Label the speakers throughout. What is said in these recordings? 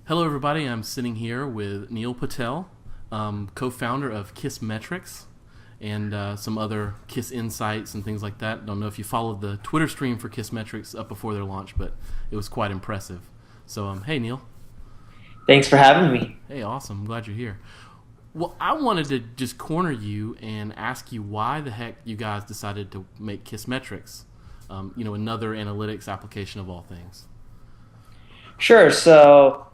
Speaker 1: Hello, everybody. I'm sitting here with Neil Patel, co-founder of KissMetrics and some other Kiss Insights and things like that. Don't know if you followed the Twitter stream for KissMetrics up before their launch, but it was quite impressive. So, hey, Neil.
Speaker 2: Thanks for having me.
Speaker 1: Hey, awesome. I'm glad you're here. Well, I wanted to just corner you and ask you why the heck you guys decided to make KissMetrics, another analytics application of all things.
Speaker 2: Sure. So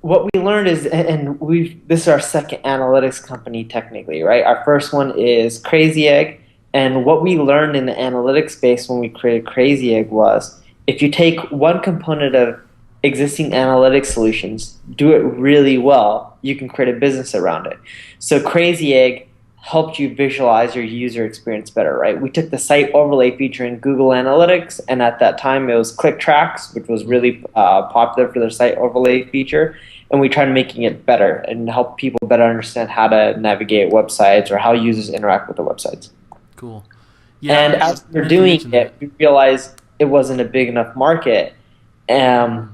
Speaker 2: what we learned is, and this is our second analytics company technically, right? Our first one is Crazy Egg, and what we learned in the analytics space when we created Crazy Egg was if you take one component of existing analytics solutions, do it really well, you can create a business around it. So Crazy Egg helped you visualize your user experience better, right? We took the site overlay feature in Google Analytics, and at that time it was Click Tracks, which was really popular for their site overlay feature, and we tried making it better and help people better understand how to navigate websites or how users interact with the websites.
Speaker 1: Cool. Yeah,
Speaker 2: And as we were doing it, we realized it wasn't a big enough market. And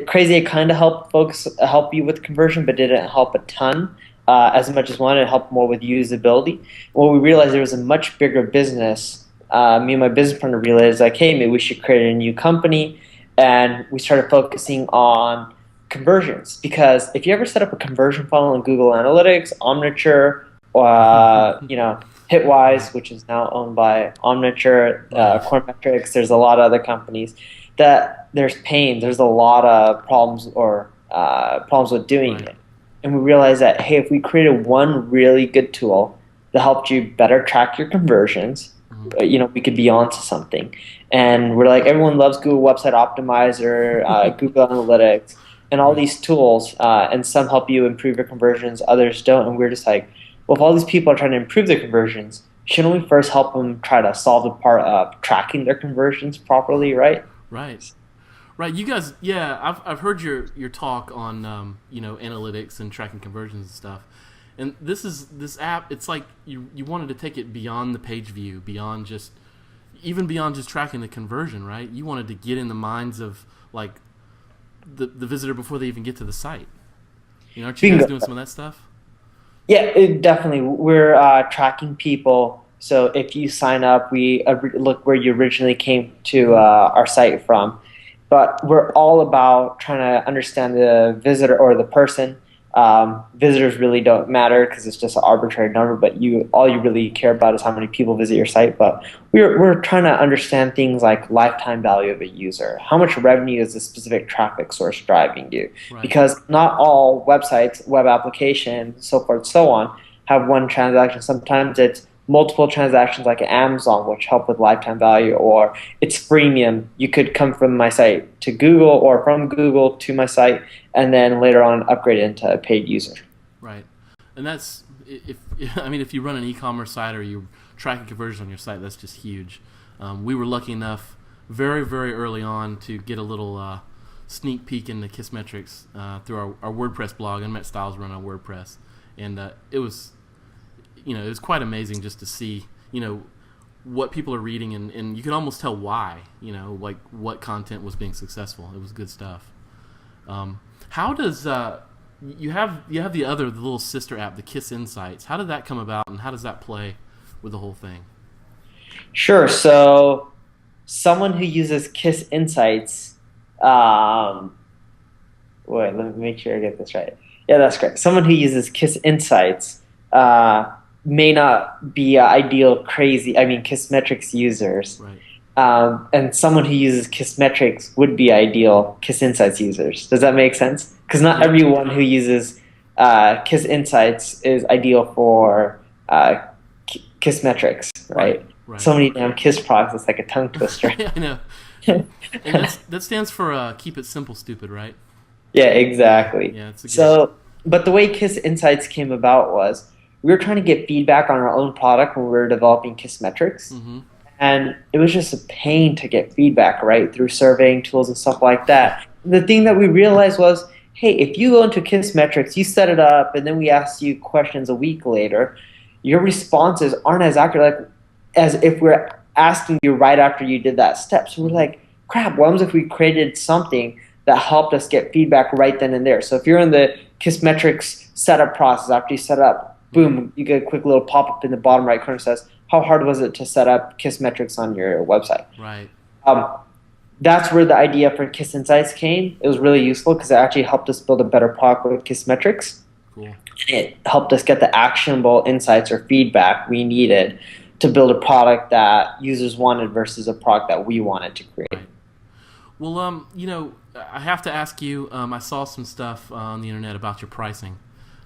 Speaker 2: Crazy kind of help you with conversion, but didn't help a ton as much as wanted. It helped more with usability. Well, we realized there was a much bigger business. Me and my business partner realized, like, hey, maybe we should create a new company, and we started focusing on conversions. Because if you ever set up a conversion funnel in Google Analytics, Omniture, Hitwise, which is now owned by Omniture, KissMetrics, there's a lot of other companies that there's pain, there's a lot of problems with doing it. And we realized that, hey, if we created one really good tool that helped you better track your conversions, we could be onto something. And we're like, everyone loves Google Website Optimizer, Google Analytics, and all these tools, and some help you improve your conversions, others don't. And we're just like, well, if all these people are trying to improve their conversions, shouldn't we first help them try to solve the part of tracking their conversions properly, right?
Speaker 1: Right. You guys, yeah, I've heard your talk on analytics and tracking conversions and stuff. And this app, it's like you wanted to take it beyond the page view, beyond just tracking the conversion, right? You wanted to get in the minds of like the visitor before they even get to the site. Aren't you guys doing some of that stuff?
Speaker 2: Yeah, definitely. We're tracking people. So if you sign up, we look where you originally came to our site from. But we're all about trying to understand the visitor or the person. Visitors really don't matter because it's just an arbitrary number, but all you really care about is how many people visit your site. But we're trying to understand things like lifetime value of a user. How much revenue is a specific traffic source driving you? Right. Because not all websites, web applications, so forth, so on, have one transaction. Sometimes it's multiple transactions like Amazon, which help with lifetime value, or it's freemium. You could come from my site to Google or from Google to my site and then later on upgrade it into a paid user.
Speaker 1: Right. And that's, if you run an e-commerce site or you're tracking conversions on your site, that's just huge. We were lucky enough very, very early on to get a little sneak peek into KissMetrics through our WordPress blog. Unmet Styles run on WordPress. And it was quite amazing just to see, what people are reading, and you can almost tell why, like what content was being successful. It was good stuff. How does you have the little sister app, the Kiss Insights? How did that come about, and how does that play with the whole thing?
Speaker 2: Sure. So someone who uses Kiss Insights, wait, let me make sure I get this right. Yeah, that's correct. Someone who uses Kiss Insights may not be ideal KissMetrics users.
Speaker 1: Right.
Speaker 2: And someone who uses KissMetrics would be ideal Kiss Insights users. Does that make sense? Because not everyone who uses Kiss Insights is ideal for KissMetrics, right? So many damn Kiss products, it's like a tongue twister.
Speaker 1: Yeah, I know. And that stands for keep it simple, stupid, right?
Speaker 2: Yeah, exactly.
Speaker 1: Yeah,
Speaker 2: but the way Kiss Insights came about was we were trying to get feedback on our own product when we were developing KissMetrics.
Speaker 1: Mm-hmm.
Speaker 2: And it was just a pain to get feedback, right, through surveying tools and stuff like that. The thing that we realized was, hey, if you go into KissMetrics, you set it up, and then we ask you questions a week later, your responses aren't as accurate as if we're asking you right after you did that step. So we're like, crap, what if we created something that helped us get feedback right then and there. So if you're in the KissMetrics setup process, after you set up, boom, you get a quick little pop-up in the bottom right corner that says, how hard was it to set up KissMetrics on your website?
Speaker 1: Right.
Speaker 2: That's where the idea for Kiss Insights came. It was really useful because it actually helped us build a better product with KissMetrics.
Speaker 1: Cool.
Speaker 2: It helped us get the actionable insights or feedback we needed to build a product that users wanted versus a product that we wanted to create.
Speaker 1: Right. Well, I have to ask you, I saw some stuff on the internet about your pricing.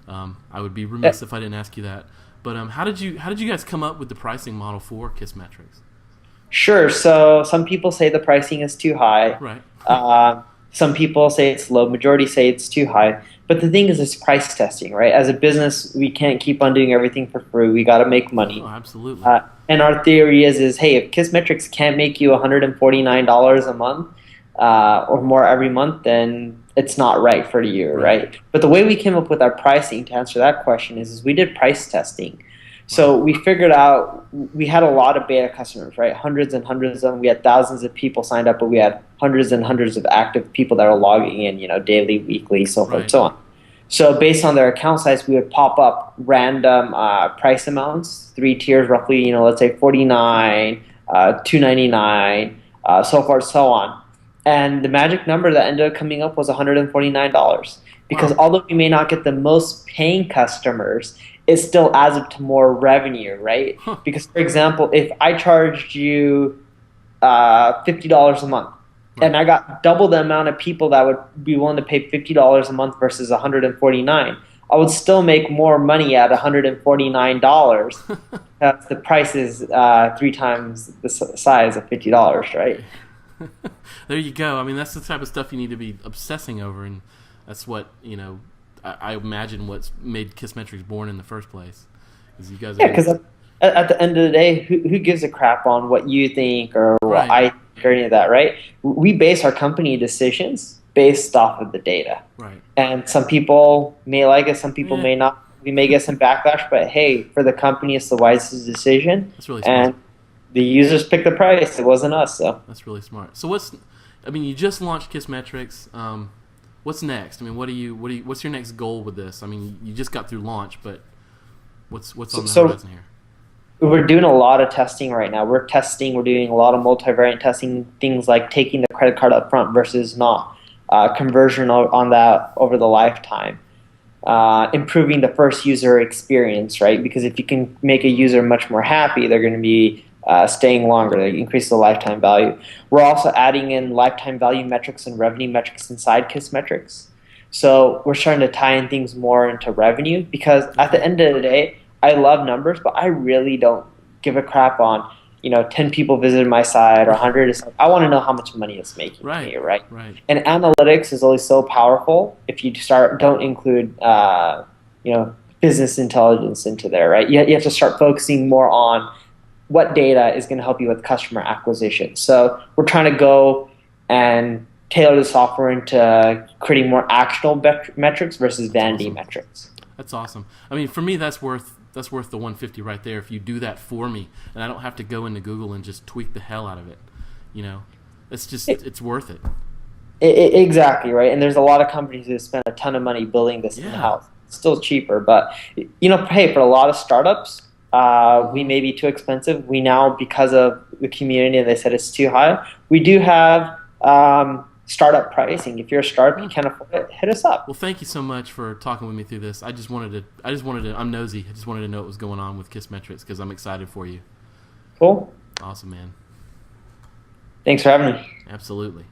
Speaker 1: I would be remiss if I didn't ask you that. But how did you guys come up with the pricing model for KissMetrics?
Speaker 2: Sure. So some people say the pricing is too high.
Speaker 1: Right.
Speaker 2: Some people say it's low. Majority say it's too high. But the thing is, it's price testing, right? As a business, we can't keep on doing everything for free. We got to make money.
Speaker 1: Oh, absolutely.
Speaker 2: And our theory is, hey, if KissMetrics can't make you $149 a month or more every month, then it's not right for you, right? But the way we came up with our pricing to answer that question is we did price testing. So we figured out we had a lot of beta customers, right? Hundreds and hundreds of them. We had thousands of people signed up, but we had hundreds and hundreds of active people that are logging in, daily, weekly, so forth and so on. So based on their account size, we would pop up random price amounts, 3 tiers roughly, let's say $49, $299, so forth and so on. And the magic number that ended up coming up was $149 because although we may not get the most paying customers, it still adds up to more revenue, right? Because, for example, if I charged you $50 a month, and I got double the amount of people that would be willing to pay $50 a month versus $149, I would still make more money at $149 because the price is 3 times the size of $50, right?
Speaker 1: There you go. I mean, that's the type of stuff you need to be obsessing over, and that's what, I imagine what's made KissMetrics born in the first place. You guys
Speaker 2: because at the end of the day, who gives a crap on what you think or what I think or any of that, right? We base our company decisions based off of the data.
Speaker 1: Right.
Speaker 2: And some people may like it, some people may not. We may get some backlash, but hey, for the company, it's the wisest decision.
Speaker 1: That's really smart.
Speaker 2: And the users picked the price. It wasn't us, so.
Speaker 1: That's really smart. So you just launched KissMetrics. What's next? I mean, what's your next goal with this? I mean, you just got through launch, but what's on the horizon here?
Speaker 2: We're doing a lot of testing right now. We're doing a lot of multivariate testing, things like taking the credit card up front versus not, conversion on that over the lifetime, improving the first user experience, right? Because if you can make a user much more happy, they're going to be staying longer. They increase the lifetime value. We're also adding in lifetime value metrics and revenue metrics inside KissMetrics. So we're starting to tie in things more into revenue because at the end of the day, I love numbers, but I really don't give a crap on, 10 people visited my site or 100. I want to know how much money it's making me, right? And analytics is always so powerful if you don't include, business intelligence into there, right? You have to start focusing more on what data is going to help you with customer acquisition. So we're trying to go and tailor the software into creating more actionable metrics versus vanity metrics.
Speaker 1: That's awesome. I mean, for me, that's worth the $150 right there. If you do that for me, and I don't have to go into Google and just tweak the hell out of it, it's worth it.
Speaker 2: Exactly right. And there's a lot of companies who spend a ton of money building this in-house. It's still cheaper, but hey, for a lot of startups. We may be too expensive. We now, because of the community, they said it's too high. We do have startup pricing. If you're a startup, you can't afford it, hit us up.
Speaker 1: Well, thank you so much for talking with me through this. I'm nosy. I just wanted to know what was going on with KissMetrics because I'm excited for you.
Speaker 2: Cool.
Speaker 1: Awesome, man.
Speaker 2: Thanks for having me.
Speaker 1: Absolutely.